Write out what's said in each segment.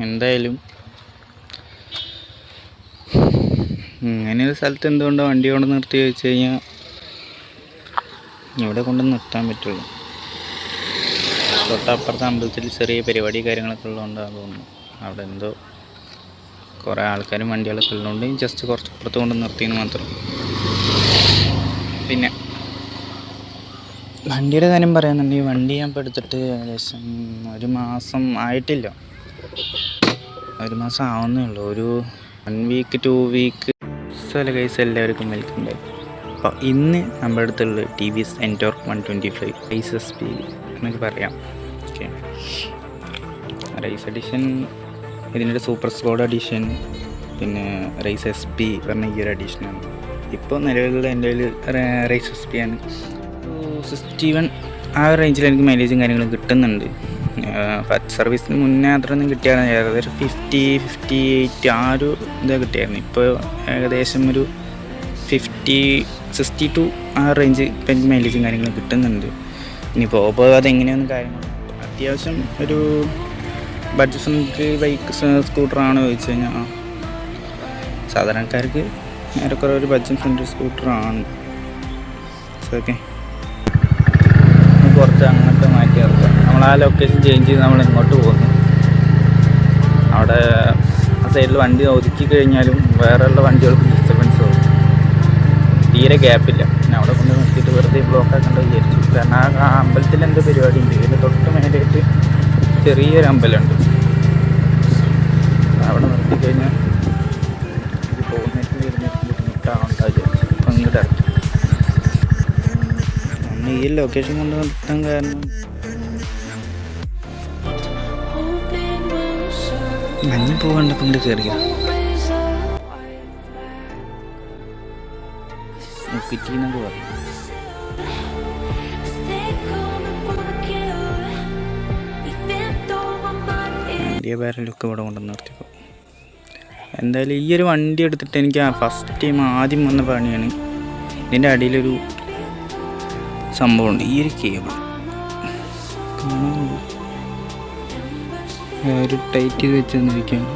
എന്തായാലും ഇങ്ങനെ ഒരു സ്ഥലത്ത് എന്തുകൊണ്ടോ വണ്ടി കൊണ്ട് നിർത്തി വെച്ച് കഴിഞ്ഞാൽ ഇവിടെ കൊണ്ട് നിർത്താൻ പറ്റുള്ളൂ. തൊട്ടപ്പുറത്തെ അമ്പലത്തിൽ ചെറിയ പരിപാടി കാര്യങ്ങളൊക്കെ ഉള്ളതുകൊണ്ടാണ് തോന്നുന്നു. അവിടെ എന്തോ കുറേ ആൾക്കാരും വണ്ടികളൊക്കെ ഉള്ളതുകൊണ്ട് ജസ്റ്റ് കുറച്ച് അപ്പുറത്ത് കൊണ്ട് നിർത്തിയെന്ന് മാത്രം. പിന്നെ വണ്ടിയുടെ കാര്യം പറയാന്നുണ്ടെങ്കിൽ വണ്ടി ഞാൻ ഇപ്പോൾ എടുത്തിട്ട് ഏകദേശം 1 മാസം ആയിട്ടില്ല. 1 മാസം ആവുന്നേ ഉള്ളൂ. ഒരു 1 വീക്ക് 2 വീക്ക് സ്ഥല കൈസ് എല്ലാവർക്കും വെൽക്കം. അപ്പോൾ ഇന്ന് നമ്മുടെ അടുത്തുള്ള TVS Ntorq 125 റേസ് SP എന്നൊക്കെ പറയാം. ഓക്കെ, റേസ് എഡിഷൻ, ഇതിൻ്റെ സൂപ്പർ സ്ക്വാഡ് എഡിഷൻ, പിന്നെ റേസ് SP പറഞ്ഞ ഈ ഒരു എഡിഷനാണ്. ഇപ്പോൾ നിലവിലുള്ള എൻ്റെ റേസ് SP ആണ്. 61 ആ റേഞ്ചിൽ എനിക്ക് മൈലേജും കാര്യങ്ങളും കിട്ടുന്നുണ്ട്. ഫസ്റ്റ് സർവീസിന് മുന്നേ അത്രയൊന്നും കിട്ടിയായിരുന്നു. ഏകദേശം 50-58 ആ ഒരു ഇതാ കിട്ടിയായിരുന്നു. ഇപ്പോൾ ഏകദേശം ഒരു 50-62 ആ റേഞ്ച് ഇപ്പം എനിക്ക് മൈലേജും കാര്യങ്ങളും കിട്ടുന്നുണ്ട്. ഇനിയിപ്പോൾ അതെങ്ങനെയൊന്നും കാര്യങ്ങൾ അത്യാവശ്യം ഒരു ബഡ്ജറ്റ് ഫ്രണ്ട്ലി ബൈക്ക് സ്കൂട്ടറാണോ ചോദിച്ചു കഴിഞ്ഞാൽ സാധാരണക്കാർക്ക് ഏറെക്കുറെ ഒരു ബഡ്ജറ്റ് ഫ്രണ്ട്ലി സ്കൂട്ടറാണ്. ഓക്കെ, കുറച്ച് അങ്ങോട്ട് മാറ്റി ഇറക്കാം. നമ്മൾ ആ ലൊക്കേഷൻ ചേഞ്ച് ചെയ്ത് നമ്മൾ ഇങ്ങോട്ട് പോകുന്നു. അവിടെ ആ സൈഡിൽ വണ്ടി ഒതുക്കി കഴിഞ്ഞാലും വേറെയുള്ള വണ്ടികൾക്ക് ഡിസ്റ്റർബൻസ് ആവും. തീരെ ഗ്യാപ്പില്ല. പിന്നെ അവിടെ കൊണ്ട് നിർത്തിയിട്ട് വെറുതെ ബ്ലോക്ക് ആക്കേണ്ടത് വിചാരിച്ചു. കാരണം ആ അമ്പലത്തിൽ എന്തോ പരിപാടി ഉണ്ട്. ഇതിൻ്റെ തൊട്ട് മേലായിട്ട് ചെറിയൊരു അമ്പലമുണ്ട്. അവിടെ നിർത്തിക്കഴിഞ്ഞാൽ ഇത് പോകുന്നതിന് വരുന്നതിന് ബുദ്ധിമുട്ടാണെന്ന് വിചാരിച്ചു. അപ്പം ഇങ്ങോട്ട് ഇറക്കി. ഈ ലൊക്കേഷൻ കൊണ്ട് നിർത്താൻ കാരണം മഞ്ഞ് പോകണ്ടപ്പോൾ കയറിയ മുക്കിറ്റീന്നൊക്കെ പറയും. ഇന്ത്യ ബാരലൊക്കെ ഇവിടെ കൊണ്ട് നിർത്തിപ്പോൾ എന്തായാലും ഈ ഒരു വണ്ടി എടുത്തിട്ട് എനിക്ക് ഫസ്റ്റ് ടൈം ആദ്യം വന്ന പണിയാണ്. ഇതിൻ്റെ അടിയിലൊരു സംഭവമുണ്ട്. ഈ ഒരു കേബിൾ ഒരു ടൈറ്റ് ചെയ്ത് വെച്ച് തന്നിരിക്കുകയാണ്.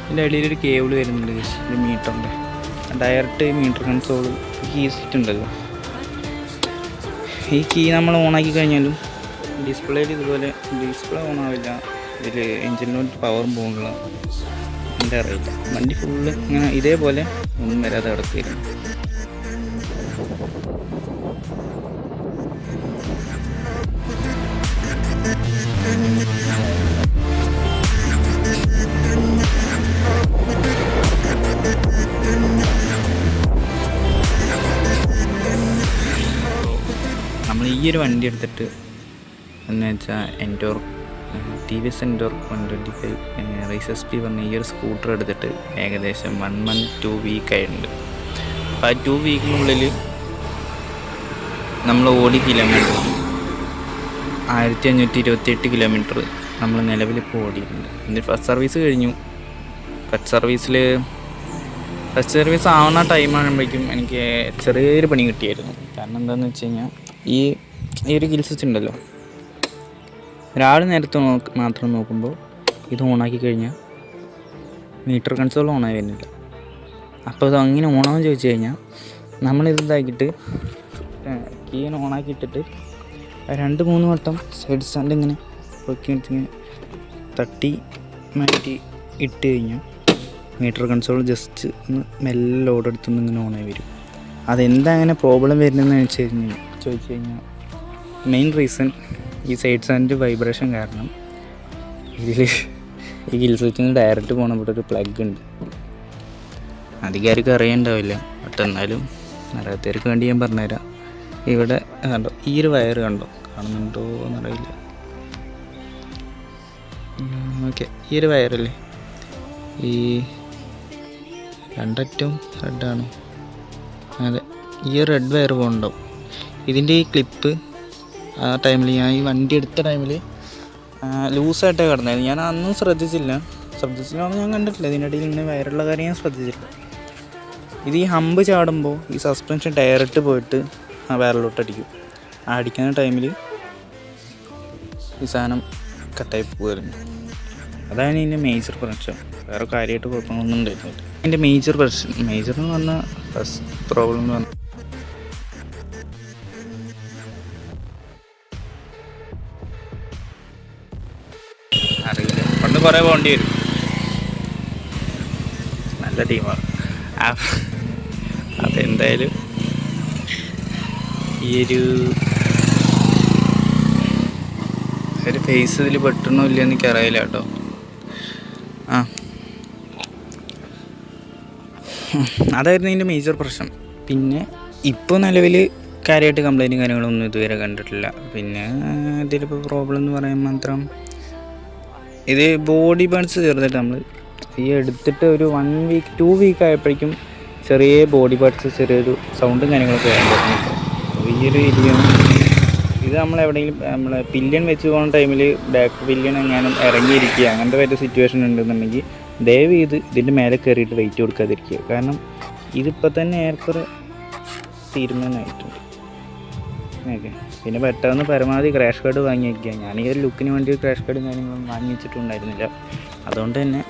ഇതിൻ്റെ അടിയിലൊരു കേബിൾ വരുന്നുണ്ട്. ഒരു മീറ്ററിൻ്റെ direct meter console key set ഉണ്ടല്ലോ. ഈ കീ നമ്മൾ ഓണാക്കി കഴിഞ്ഞാലും ഡിസ്പ്ലേയിൽ ഇതുപോലെ ഡിസ്പ്ലേ ഓണാവില്ല. ഇതിൽ എഞ്ചിനിലോട്ട് പവറും പോകുന്നില്ല. എൻ്റെ അറിയില്ല. വണ്ടി ഫുള്ള് ഇങ്ങനെ ഇതേപോലെ ഒന്നും വരാതെ കിടക്കില്ല. നമ്മൾ ഈ ഒരു വണ്ടി എടുത്തിട്ട് എന്ന് വെച്ചാൽ TVS Ntorq 125 റേസ് SP പറഞ്ഞ ഈ ഒരു സ്കൂട്ടർ എടുത്തിട്ട് ഏകദേശം 1 month 2 week ആയിട്ടുണ്ട്. അപ്പോൾ ആ 2 വീക്കിനുള്ളിൽ നമ്മൾ ഓടി കിലോമീറ്റർ 1528 കിലോമീറ്റർ നമ്മൾ നിലവിലിപ്പോൾ ഓടിയിട്ടുണ്ട്. എന്നിട്ട് ഫസ്റ്റ് സർവീസ് കഴിഞ്ഞു. ഫസ്റ്റ് സർവീസ് ആവുന്ന ടൈം ആകുമ്പോഴേക്കും എനിക്ക് ചെറിയൊരു പണി കിട്ടിയായിരുന്നു. കാരണം എന്താണെന്ന് വെച്ച് കഴിഞ്ഞാൽ ഈ ഒരു കിൽ സ്വിച്ച് ഉണ്ടല്ലോ, ഒരാൾ നേരത്തെ മാത്രം നോക്കുമ്പോൾ ഇത് ഓണാക്കി കഴിഞ്ഞാൽ മീറ്റർ കൺസോൾ ഓണായി വരുന്നില്ല. അപ്പോൾ ഇത് അങ്ങനെ ഓണാന്ന് ചോദിച്ചു കഴിഞ്ഞാൽ നമ്മളിത് ഇതാക്കിയിട്ട് കീന് ഓണാക്കി ഇട്ടിട്ട് 2-3 വട്ടം സൈഡ് സ്റ്റാൻഡ് ഇങ്ങനെ പൊക്കിയിട്ടിങ്ങനെ തട്ടി മാറ്റി ഇട്ട് കഴിഞ്ഞാൽ മീറ്റർ കൺസോൾ ജസ്റ്റ് ഒന്ന് മെല്ലെ ലോഡ് എടുത്തൊന്ന് ഇങ്ങനെ ഓണായി വരും. അതെന്താ അങ്ങനെ പ്രോബ്ലം വരുന്നതെന്ന് ചോദിച്ചു കഴിഞ്ഞാൽ മെയിൻ റീസൺ ഈ സൈഡ് സ്റ്റാൻഡ് വൈബ്രേഷൻ കാരണം ഇതിൽ ഈ കിൽ സ്വിച്ചിന് ഡയറക്റ്റ് പോകണ ഇവിടെ ഒരു പ്ലഗ് ഉണ്ട്. അധികാരിക്കും അറിയണ്ടാവില്ല, ബട്ട് എന്നാലും അറിയാത്തവർക്ക് വേണ്ടി ഞാൻ പറഞ്ഞുതരാം. ഇവിടെ കണ്ടോ, ഈ ഒരു വയർ കണ്ടോ, കാണുന്നുണ്ടോ എന്നറിയില്ല. ഓക്കെ, ഈ ഒരു വയറല്ലേ, ഈ രണ്ടറ്റും റെഡാണ്. അതെ, ഈ റെഡ് വയർ പോകുന്നുണ്ടാവും. ഇതിൻ്റെ ഈ ക്ലിപ്പ് ആ ടൈമിൽ ഞാൻ ഈ വണ്ടി എടുത്ത ടൈമിൽ ലൂസായിട്ടേ കിടന്നായിരുന്നു. ഞാൻ അന്നും ശ്രദ്ധിച്ചില്ലാന്ന് ഞാൻ കണ്ടിട്ടില്ല. ഇതിനിടയിൽ ഇങ്ങനെ വയറുള്ള കാര്യം ഞാൻ ശ്രദ്ധിച്ചില്ല. ഇത് ഈ ഹമ്പ് ചാടുമ്പോൾ ഈ സസ്പെൻഷൻ ഡയറക്റ്റ് പോയിട്ട് ആ വയറിലോട്ട് അടിക്കും. ആ അടിക്കുന്ന ടൈമിൽ ഈ സാധനം കട്ടായി പോകുമായിരുന്നു. അതാണ് ഇതിൻ്റെ മേജർ പ്രശ്നം. വേറെ കാര്യമായിട്ട് കുഴപ്പങ്ങളൊന്നും ഉണ്ടായിരുന്നില്ല. അതിൻ്റെ മേജർ പ്രശ്നം എന്ന് പറഞ്ഞാൽ ഫസ്റ്റ് പ്രോബ്ലം എന്ന് പറഞ്ഞാൽ അറിയില്ല, പണ്ട് കുറേ പോകേണ്ടി വരും. നല്ല ടീമാണ്. അതെന്തായാലും ഈ ഒരു ഫേസ് ഇതിൽ പെട്ടണോ ഇല്ലയെന്ന് എനിക്ക് അറിയില്ല കേട്ടോ. അതായിരുന്നു ഇതിൻ്റെ മേജർ പ്രശ്നം. പിന്നെ ഇപ്പോൾ നിലവിൽ കാര്യമായിട്ട് കംപ്ലൈൻറ്റും കാര്യങ്ങളൊന്നും ഇതുവരെ കണ്ടിട്ടില്ല. പിന്നെ ഇതിലിപ്പോൾ പ്രോബ്ലം എന്ന് പറയാൻ മാത്രം ഇത് ബോഡി ബേൺസ് ചേർന്നിട്ട് നമ്മൾ ഈ എടുത്തിട്ട് ഒരു 1 വീക്ക് 2 വീക്ക് ആയപ്പോഴേക്കും ചെറിയ ബോഡി പാർട്സ് ചെറിയൊരു സൗണ്ടും കാര്യങ്ങളൊക്കെ വരാൻ തുടങ്ങി. ഈ ഒരു ഇത് നമ്മളെവിടെയെങ്കിലും നമ്മളെ പില്യൺ വെച്ച് പോകുന്ന ടൈമിൽ ബാക്ക് പില്യൺ എങ്ങാനും ഇറങ്ങിയിരിക്കുക അങ്ങനത്തെ പറ്റിയ സിറ്റുവേഷൻ ഉണ്ടെന്നുണ്ടെങ്കിൽ ദയവ് ഇതിൻ്റെ മേലെ കയറിയിട്ട് വെയിറ്റ് കൊടുക്കാതിരിക്കുക. കാരണം ഇതിപ്പോൾ തന്നെ ഏറെക്കുറെ തീരുമാനമായിട്ടുണ്ട്. ഓക്കെ, പിന്നെ പെട്ടെന്ന് പരമാവധി ക്രാഷ് കാർഡ് വാങ്ങി വയ്ക്കുക. ഞാൻ ഈ ഒരു ലുക്കിന് വേണ്ടി ക്രാഷ് കാർഡും കാര്യങ്ങളൊന്നും വാങ്ങി വെച്ചിട്ടുണ്ടായിരുന്നില്ല. അതുകൊണ്ട് തന്നെ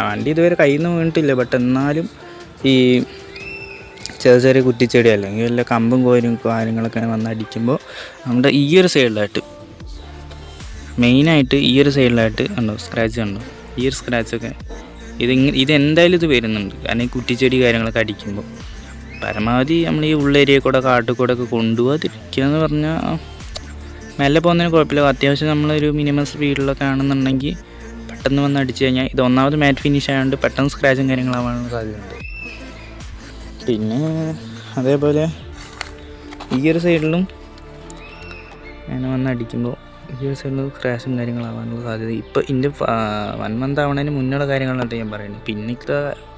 വണ്ടി ഇതുവരെ കയ്യിൽ നിന്ന് വീണിട്ടില്ല. ബട്ട് എന്നാലും ഈ ചെറിയ കുറ്റിച്ചെടി അല്ലെങ്കിൽ വല്ല കമ്പും കോരും കാര്യങ്ങളൊക്കെ വന്ന് അടിക്കുമ്പോൾ നമ്മുടെ ഈ ഒരു സൈഡിലായിട്ട് മെയിനായിട്ട് ഈ ഒരു സൈഡിലായിട്ട് ഉണ്ടോ സ്ക്രാച്ച് കണ്ടോ? ഈ ഒരു സ്ക്രാച്ചൊക്കെ ഇതെന്തായാലും ഇത് വരുന്നുണ്ട്. കാരണം ഈ കുറ്റിച്ചെടി കാര്യങ്ങളൊക്കെ അടിക്കുമ്പോൾ പരമാവധി നമ്മൾ ഈ ഉള്ളേരിയ കൂടെ കാട്ടിൽ കൂടെ ഒക്കെ കൊണ്ടുപോകാതിരിക്കുക എന്ന് പറഞ്ഞാൽ മെല്ലെ പോകുന്നതിന് കുഴപ്പമില്ല. അത്യാവശ്യം നമ്മളൊരു മിനിമം സ്പീഡിലൊക്കെ ആണെന്നുണ്ടെങ്കിൽ പെട്ടെന്ന് വന്ന് അടിച്ചു കഴിഞ്ഞാൽ ഇത് ഒന്നാമത് മാറ്റ് ഫിനിഷ് ആയതുകൊണ്ട് പെട്ടെന്ന് സ്ക്രാച്ചും കാര്യങ്ങളാവാനുള്ള സാധ്യതയുണ്ട്. പിന്നെ അതേപോലെ ഈ ഒരു സൈഡിലും ഞാൻ വന്ന് അടിക്കുമ്പോൾ ഈ ഒരു സൈഡിൽ സ്ക്രാച്ചും കാര്യങ്ങളാവാനുള്ള സാധ്യത ഇപ്പോൾ ഇതിൻ്റെ 1 മന്ത് ആവണതിന് മുന്നുള്ള കാര്യങ്ങളാണ് ഞാൻ പറയുന്നത്. പിന്നെ ഇത്ര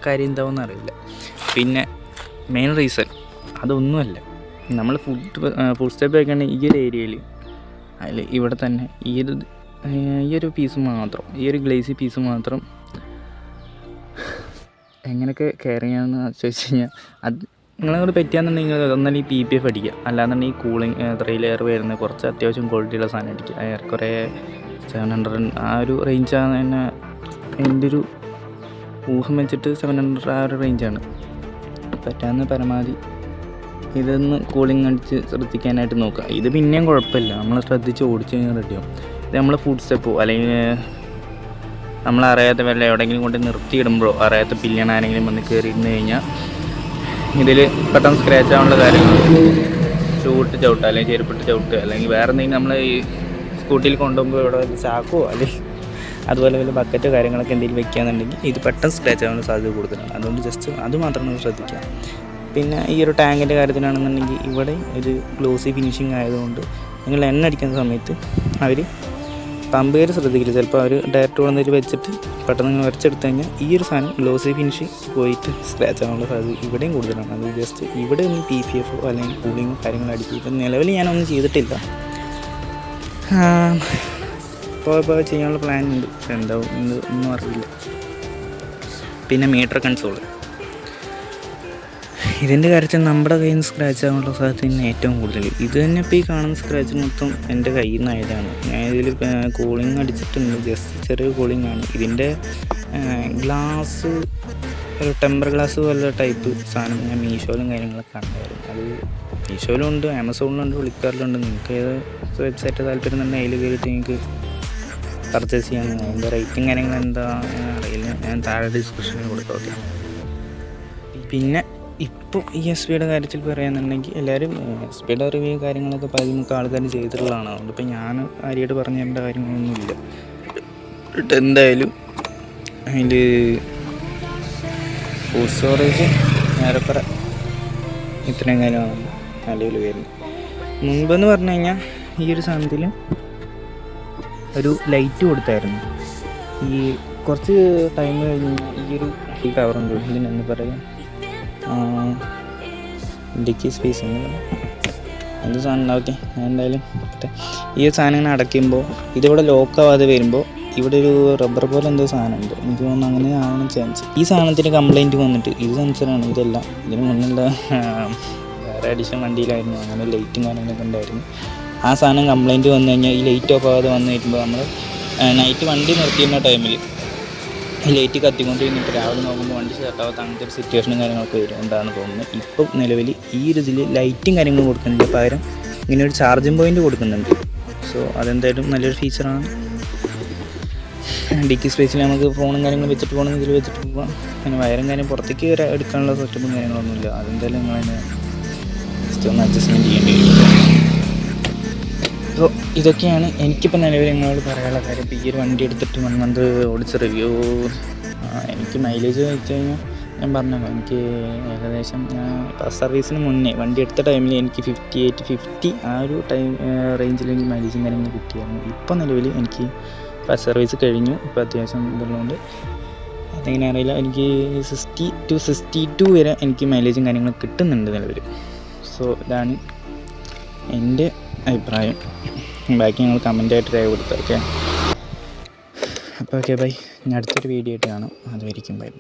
കാര്യം എന്താവുമെന്ന് അറിയില്ല. പിന്നെ മെയിൻ റീസൺ അതൊന്നുമല്ല, നമ്മൾ ഫുഡ് സ്റ്റെപ്പ് വയ്ക്കേണ്ട ഈ ഒരു ഏരിയയിൽ അതിൽ ഇവിടെ തന്നെ ഈ ഒരു പീസ് മാത്രം, ഈ ഒരു ഗ്ലേസി പീസ് മാത്രം എങ്ങനെയൊക്കെ കെയർ ചെയ്യാമെന്ന് ചോദിച്ചു കഴിഞ്ഞാൽ അത് നിങ്ങളങ്ങോട്ട് പറ്റുകയെന്നുണ്ടെങ്കിൽ ഒന്നല്ല ഈ PPF അടിക്കുക, അല്ലാന്നുണ്ടെങ്കിൽ കൂളിങ് 3 ലെയർ വരുന്ന കുറച്ച് അത്യാവശ്യം ക്വാളിറ്റിയുള്ള സാധനം അടിക്കുക. ഏറെക്കുറെ 700 ആ ഒരു റേഞ്ചാണ് തന്നെ എൻ്റെ ഒരു ഊഹം വെച്ചിട്ട് 700 ആ ഒരു റേഞ്ചാണ്. പറ്റാവുന്ന പരമാവധി ഇതൊന്ന് കൂളിങ് അടിച്ച് ശ്രദ്ധിക്കാനായിട്ട് നോക്കുക. ഇത് പിന്നെയും കുഴപ്പമില്ല, നമ്മൾ ശ്രദ്ധിച്ച് ഓടിച്ച് കഴിഞ്ഞാൽ റെഡിയാവും. ഇത് നമ്മൾ ഫുഡ് സ്റ്റെപ്പോ അല്ലെങ്കിൽ നമ്മളറിയാത്ത വല്ല എവിടെയെങ്കിലും കൊണ്ട് നിർത്തിയിടുമ്പോഴോ അറിയാത്ത പില്യൺ ആരെങ്കിലും വന്ന് കയറി ഇരുന്ന് കഴിഞ്ഞാൽ ഇതിൽ പെട്ടെന്ന് സ്ക്രാച്ച് ആവാനുള്ള കാര്യങ്ങൾ ഷൂട്ട് ചവിട്ടുക അല്ലെങ്കിൽ ചെരുപ്പിട്ട് ചവിട്ടുക അല്ലെങ്കിൽ വേറെ എന്തെങ്കിലും നമ്മൾ ഈ സ്കൂട്ടിയിൽ കൊണ്ടുപോകുമ്പോൾ ഇവിടെ വല്ല ചാക്കോ അല്ലെങ്കിൽ അതുപോലെ വല്ല ബക്കറ്റോ കാര്യങ്ങളൊക്കെ എന്തെങ്കിലും വെക്കുകയാണെന്നുണ്ടെങ്കിൽ ഇത് പെട്ടെന്ന് സ്ക്രാച്ച് ആവാനുള്ള സാധ്യത കൂടുതലാണ്. അതുകൊണ്ട് ജസ്റ്റ് അത് മാത്രം നമ്മൾ ശ്രദ്ധിക്കുക. പിന്നെ ഈ ഒരു ടാങ്കിൻ്റെ കാര്യത്തിലാണെന്നുണ്ടെങ്കിൽ ഇവിടെ ഒരു ഗ്ലോസി ഫിനിഷിങ് ആയതുകൊണ്ട് നിങ്ങൾ എണ്ണ അടിക്കുന്ന സമയത്ത് അവർ പമ്പ് കയറി ശ്രദ്ധിക്കില്ല. ചിലപ്പോൾ അവർ ഡയറക്റ്റ് കൊണ്ടുവന്നിട്ട് വെച്ചിട്ട് പെട്ടെന്ന് നിങ്ങൾ വരച്ചെടുത്ത് കഴിഞ്ഞാൽ ഈ ഒരു സാധനം ഗ്ലോസി ഫിനിഷ് പോയിട്ട് സ്ക്രാച്ച് ആവാനുള്ള സാധ്യത ഇവിടെയും കൂടുതലാണ്. അത് ജസ്റ്റ് ഇവിടെ ഒന്ന് PPF അല്ലെങ്കിൽ കൂളിങ്ങോ കാര്യങ്ങളോ അടിക്കും. ഇപ്പം നിലവിൽ ഞാനൊന്നും ചെയ്തിട്ടില്ല, ഇപ്പോൾ ചെയ്യാനുള്ള പ്ലാൻ ഉണ്ട്. എന്താവും ഒന്നും അറിയില്ല. പിന്നെ മീറ്റർ കൺസോൾ, ഇതിൻ്റെ കാര്യത്തിൽ നമ്മുടെ കയ്യിൽ നിന്ന് സ്ക്രാച്ച് ആകാനുള്ള സാധ്യത തന്നെ ഏറ്റവും കൂടുതൽ. ഇത് തന്നെ ഇപ്പോൾ ഈ കാണുന്ന സ്ക്രാച്ച് മൊത്തം എൻ്റെ കയ്യിൽ നിന്നായതാണ്. ഞാൻ ഇതിൽ കൂളിങ് അടിച്ചിട്ടുണ്ട്, ജസ്റ്റ് ചെറിയ കൂളിംഗ് ആണ്. ഇതിൻ്റെ ഗ്ലാസ് ഒരു ടെമ്പർ ഗ്ലാസ് പോലെ ടൈപ്പ് സാധനം ഞാൻ മീഷോയിലും കാര്യങ്ങളൊക്കെ കണ്ടായിരുന്നു. അത് മീഷോയിലും ഉണ്ട്, ആമസോണിലുണ്ട്, ഫ്ലിപ്കാർട്ടിലുണ്ട്. നിങ്ങൾക്ക് ഏത് വെബ്സൈറ്റ് താല്പര്യം തന്നെ അതിൽ കയറിയിട്ട് നിങ്ങൾക്ക് പർച്ചേസ് ചെയ്യാൻ. അതിൻ്റെ റേറ്റും കാര്യങ്ങൾ എന്താ അറിയില്ല, ഞാൻ താഴെ ഡിസ്ക്രിപ്ഷനിൽ കൊടുക്കാം. ഓക്കെ. പിന്നെ ഇപ്പോൾ ഈ SP-യുടെ കാര്യത്തിൽ പറയുകയാണെന്നുണ്ടെങ്കിൽ എല്ലാവരും SP-യുടെ റിവ്യൂ കാര്യങ്ങളൊക്കെ പതിമുക്ക് ആൾക്കാർ ചെയ്തിട്ടുള്ളതാണ്. അതുകൊണ്ട് ഇപ്പോൾ ഞാൻ ആരെയായിട്ട് പറഞ്ഞു തരേണ്ട കാര്യങ്ങളൊന്നുമില്ല. എന്തായാലും അതിൽ ഫുഡ് സ്റ്റോറേജ് ഏറെക്കുറെ ഇത്രയും കാര്യമാണ് നിലവിൽ വരുന്നത്. മുൻപെന്ന് പറഞ്ഞു കഴിഞ്ഞാൽ ഈ ഒരു സാധനത്തിൽ ഒരു ലൈറ്റ് കൊടുത്തായിരുന്നു. ഈ കുറച്ച് ടൈം കഴിഞ്ഞ് ഈ കവറുണ്ട്, ഇതിനെന്ന് പറയാം ഡിക്കി സ്പേസ് എന്ത് സാധനം ഉണ്ടാവട്ടെ. ഞാൻ എന്തായാലും ഈ സാധനം ഇങ്ങനെ അടയ്ക്കുമ്പോൾ ഇതിവിടെ ലോക്കാവാതെ വരുമ്പോൾ ഇവിടെ ഒരു റബ്ബർ പോലെ എന്തോ സാധനമുണ്ട്, എനിക്ക് തോന്നുന്നു അങ്ങനെ ആവാൻ ചാൻസ്. ഈ സാധനത്തിന് കംപ്ലൈൻറ്റ് വന്നിട്ട് ഇത് സെൻസറാണ്, ഇതല്ല. ഇതിന് മുന്നുള്ള വേറെ അഡീഷൻ വണ്ടിയിലായിരുന്നു, അങ്ങനെ ലൈറ്റും കാര്യങ്ങളൊക്കെ ഉണ്ടായിരുന്നു. ആ സാധനം കംപ്ലൈൻറ്റ് വന്നു കഴിഞ്ഞാൽ ഈ ലൈറ്റ് ഓഫ് ആവാതെ വന്നു കഴിയുമ്പോൾ നമ്മൾ നൈറ്റ് വണ്ടി നിർത്തിയിരുന്ന ടൈമിൽ ലൈറ്റ് കത്തിക്കൊണ്ടിരുന്നിട്ട് രാവിലെ നോക്കുമ്പോൾ വണ്ടി സ്റ്റാർട്ടാവാത്ത അങ്ങനത്തെ ഒരു സിറ്റുവേഷനും കാര്യങ്ങളൊക്കെ വരും എന്താണെന്ന് തോന്നുന്നത്. ഇപ്പം നിലവിൽ ഈ ഒരു ഇതിൽ ലൈറ്റും കാര്യങ്ങളും കൊടുക്കുന്നില്ല, പകരം ഇങ്ങനെ ഒരു ചാർജിങ് പോയിൻ്റ് കൊടുക്കുന്നുണ്ട്. സോ അതെന്തായാലും നല്ലൊരു ഫീച്ചറാണ്. ഡിക്കി സ്പേസിൽ നമുക്ക് ഫോണും കാര്യങ്ങളും വെച്ചിട്ട് പോകണമെങ്കിൽ ഇതിൽ വെച്ചിട്ട് പോകാം. അങ്ങനെ വയറും കാര്യം പുറത്തേക്ക് എടുക്കാനുള്ള സെറ്റപ്പും കാര്യങ്ങളൊന്നുമില്ല. അതെന്തായാലും നിങ്ങളതിനെ ജസ്റ്റ് ഒന്ന് അഡ്ജസ്റ്റ്മെൻറ്റ് ചെയ്യേണ്ടി വരും. അപ്പോൾ ഇതൊക്കെയാണ് എനിക്കിപ്പോൾ നിലവിൽ നിങ്ങളോട് പറയാനുള്ള കാര്യം. ഇപ്പോൾ ഈ ഒരു വണ്ടി എടുത്തിട്ട് 1 മന്ത് ഓടിച്ച റിവ്യൂ. എനിക്ക് മൈലേജ് വെച്ച് കഴിഞ്ഞാൽ ഞാൻ പറഞ്ഞല്ലോ, എനിക്ക് ഏകദേശം ഞാൻ ഫസ്റ്റ് സർവീസിന് മുന്നേ വണ്ടി എടുത്ത ടൈമിൽ എനിക്ക് 58-50 ആ ഒരു റേഞ്ചിൽ എനിക്ക് മൈലേജും കാര്യങ്ങൾ കിട്ടിയായിരുന്നു. ഇപ്പോൾ നിലവിൽ എനിക്ക് ഫസ്റ്റ് സർവീസ് കഴിഞ്ഞു, ഇപ്പോൾ അത്യാവശ്യം ഇതുള്ളതുകൊണ്ട് അതെങ്ങനെ അറിയില്ല, എനിക്ക് 60-62 വരെ എനിക്ക് മൈലേജും കാര്യങ്ങളും കിട്ടുന്നുണ്ട് നിലവിൽ. സോ ഇതാണ് എൻ്റെ അഭിപ്രായം. ബാക്കി ഞങ്ങൾ കമൻറ്റായിട്ട് രേഖപ്പെടുത്താം. ഓക്കെ, അപ്പോൾ ഓക്കെ ബൈ. ഞാൻ അടുത്തൊരു വീഡിയോ ആയിട്ട് കാണാം. അതുവരെയും ബൈ.